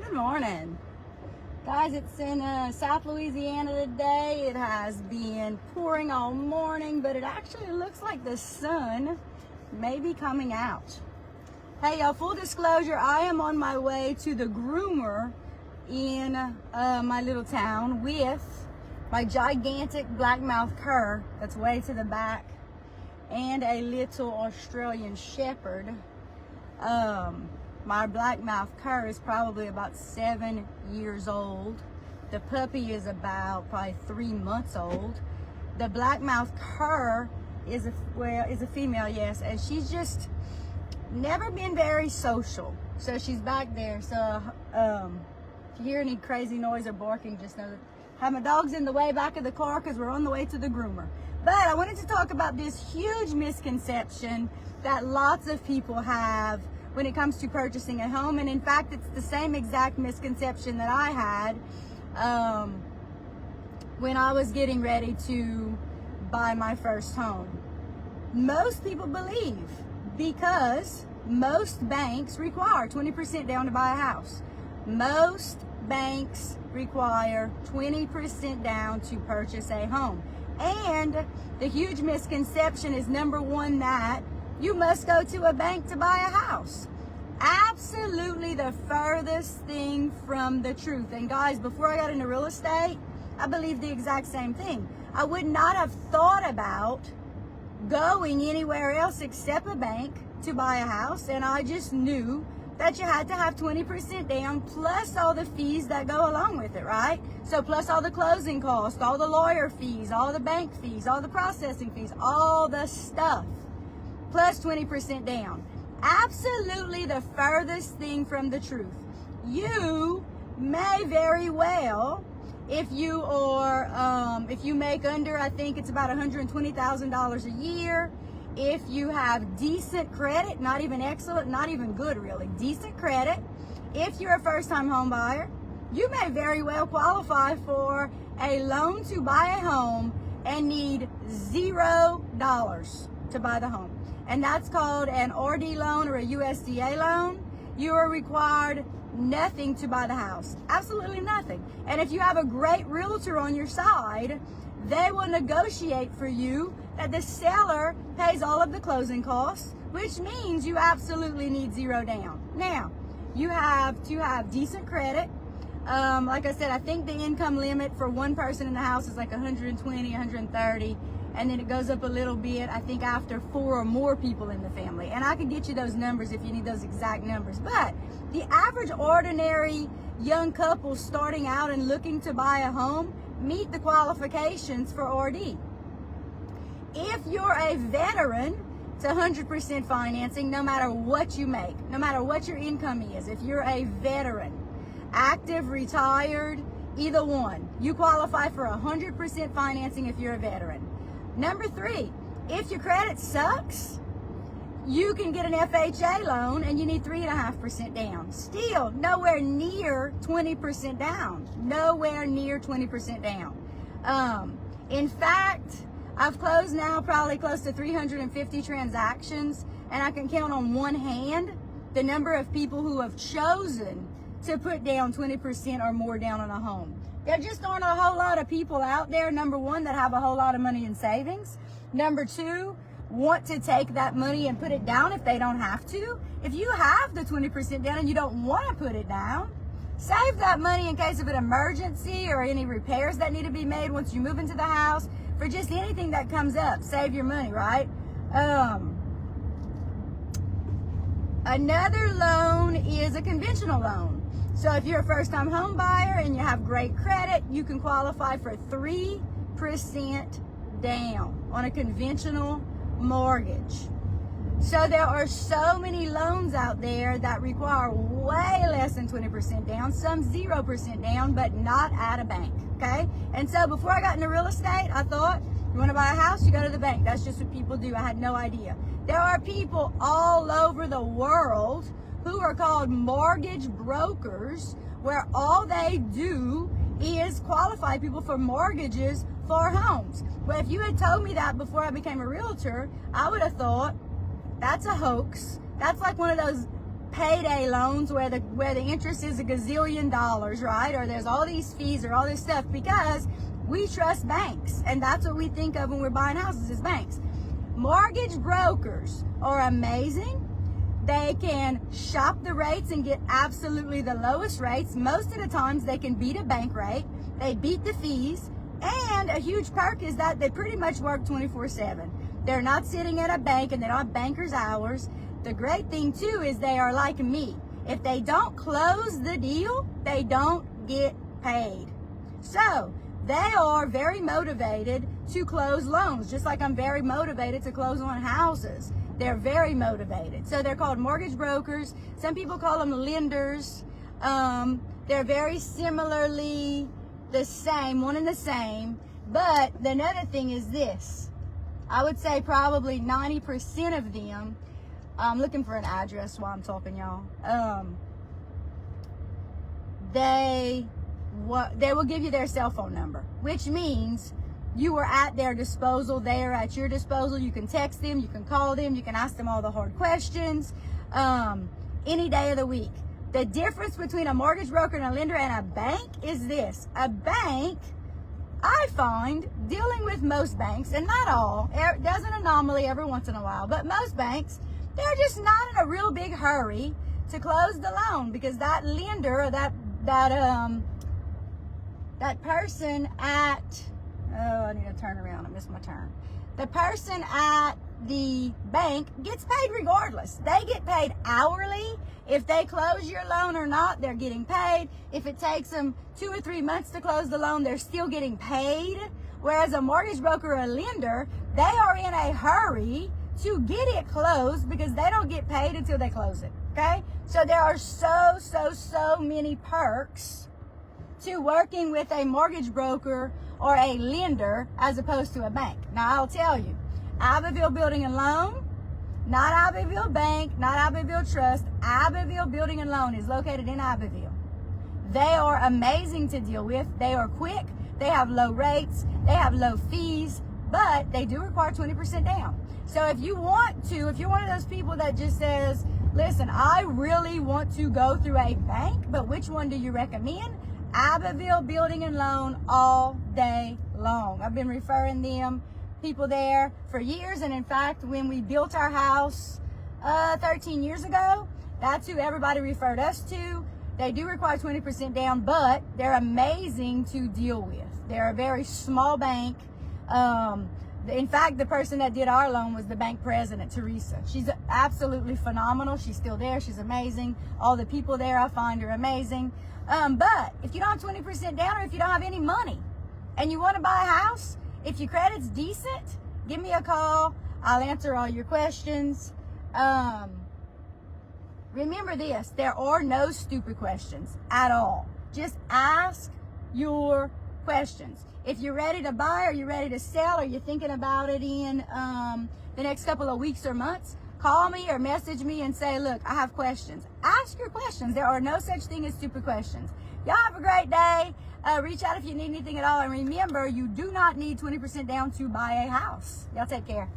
Good morning. Guys, it's in South Louisiana today. It has been pouring all morning, but it actually looks like the sun may be coming out. Hey y'all, full disclosure, I am on my way to the groomer in my little town with my gigantic blackmouth cur that's way to the back and a little Australian shepherd. My blackmouth cur is probably about 7 years old. The puppy is about probably 3 months old. The blackmouth cur is a female, yes, and she's just never been very social. So she's back there. So if you hear any crazy noise or barking, just know that I have my dogs in the way back of the car because we're on the way to the groomer. But I wanted to talk about this huge misconception that lots of people have when it comes to purchasing a home. And in fact, it's the same exact misconception that I had when I was getting ready to buy my first home. Most people believe because most banks require 20% down to buy a house. Most banks require 20% down to purchase a home. And the huge misconception is, number one, that you must go to a bank to buy a house. Absolutely the furthest thing from the truth. And guys, before I got into real estate, I believed the exact same thing. I would not have thought about going anywhere else except a bank to buy a house. And I just knew that you had to have 20% down plus all the fees that go along with it, right? So plus all the closing costs, all the lawyer fees, all the bank fees, all the processing fees, all the stuff, plus 20% down. Absolutely the furthest thing from the truth. You may very well, if you make under, I think it's about $120,000 a year, if you have decent credit, not even excellent, not even good really, decent credit, if you're a first-time home buyer, you may very well qualify for a loan to buy a home and need $0 to buy the home. And that's called an RD loan or a USDA loan. You are required nothing to buy the house. Absolutely nothing. And if you have a great realtor on your side, they will negotiate for you that the seller pays all of the closing costs, which means you absolutely need $0 down. Now, you have to have decent credit. Like I said, I think the income limit for one person in the house is like 120, 130, and then it goes up a little bit, I think, after 4 or more people in the family. And I can get you those numbers if you need those exact numbers. But the average ordinary young couple starting out and looking to buy a home meet the qualifications for RD. If you're a veteran, it's 100% financing no matter what you make, no matter what your income is. If you're a veteran, active, retired, either one, you qualify for 100% financing if you're a veteran. Number 3, if your credit sucks, you can get an FHA loan and you need 3.5% down. Still nowhere near 20% down. Nowhere near 20% down. In fact, I've closed now probably close to 350 transactions, and I can count on one hand the number of people who have chosen to put down 20% or more down on a home. There just aren't a whole lot of people out there, number one, that have a whole lot of money in savings. Number 2, want to take that money and put it down if they don't have to. If you have the 20% down and you don't want to put it down, save that money in case of an emergency or any repairs that need to be made once you move into the house, for just anything that comes up. Save your money, right? Another loan is a conventional loan. So if you're a first-time home buyer and you have great credit, you can qualify for 3% down on a conventional mortgage. So there are so many loans out there that require way less than 20% down, some 0% down, but not at a bank, okay? And so before I got into real estate, I thought, you want to buy a house, you go to the bank. That's just what people do. I had no idea. There are people all over the world who are called mortgage brokers, where all they do is qualify people for mortgages for homes. Well, if you had told me that before I became a realtor, I would have thought, that's a hoax. That's like one of those payday loans where the interest is $1 gazillion, right? Or there's all these fees or all this stuff, because we trust banks, and that's what we think of when we're buying houses, is banks. Mortgage brokers are amazing. They can shop the rates and get absolutely the lowest rates. Most of the times they can beat a bank rate. They beat the fees. And a huge perk is that they pretty much work 24/7. They're not sitting at a bank and they don't have banker's hours. The great thing too is they are like me. If they don't close the deal, they don't get paid. So they are very motivated to close loans, just like I'm very motivated to close on houses. They're very motivated. So they're called mortgage brokers. Some people call them lenders. They're very similarly the same, one and the same. But another thing is this. I would say probably 90% of them, I'm looking for an address while I'm talking, y'all. They will give you their cell phone number, which means you are at their disposal. They are at your disposal. You can text them, you can call them, you can ask them all the hard questions any day of the week. The difference between a mortgage broker and a lender and a bank is this. A bank, I find, dealing with most banks, and not all, there's an anomaly every once in a while, but most banks, they're just not in a real big hurry to close the loan, because that lender or that person at, I need to turn around, I missed my turn. The person at the bank gets paid regardless. They get paid hourly. If they close your loan or not, they're getting paid. If it takes them 2 or 3 months to close the loan, they're still getting paid. Whereas a mortgage broker or a lender, they are in a hurry to get it closed because they don't get paid until they close it, okay? So there are so many perks to working with a mortgage broker or a lender as opposed to a bank. Now, I'll tell you, Abbeville Building and Loan, not Abbeville Bank, not Abbeville Trust, Abbeville Building and Loan is located in Abbeville. They are amazing to deal with. They are quick. They have low rates. They have low fees, but they do require 20% down. So if you want to, if you're one of those people that just says, listen, I really want to go through a bank, but which one do you recommend? Abbeville Building and Loan all day long. I've been referring them, people there for years. And in fact, when we built our house 13 years ago, that's who everybody referred us to. They do require 20% down, but they're amazing to deal with. They're a very small bank. In fact, the person that did our loan was the bank president, Teresa. She's absolutely phenomenal. She's still there. She's amazing. All the people there I find are amazing. But if you don't have 20% down, or if you don't have any money and you want to buy a house, if your credit's decent, give me a call. I'll answer all your questions. Remember this, there are no stupid questions at all. Just ask your questions. If you're ready to buy or you're ready to sell or you're thinking about it in the next couple of weeks or months, call me or message me and say, look, I have questions. Ask your questions. There are no such thing as stupid questions. Y'all have a great day. Reach out if you need anything at all. And remember, you do not need 20% down to buy a house. Y'all take care.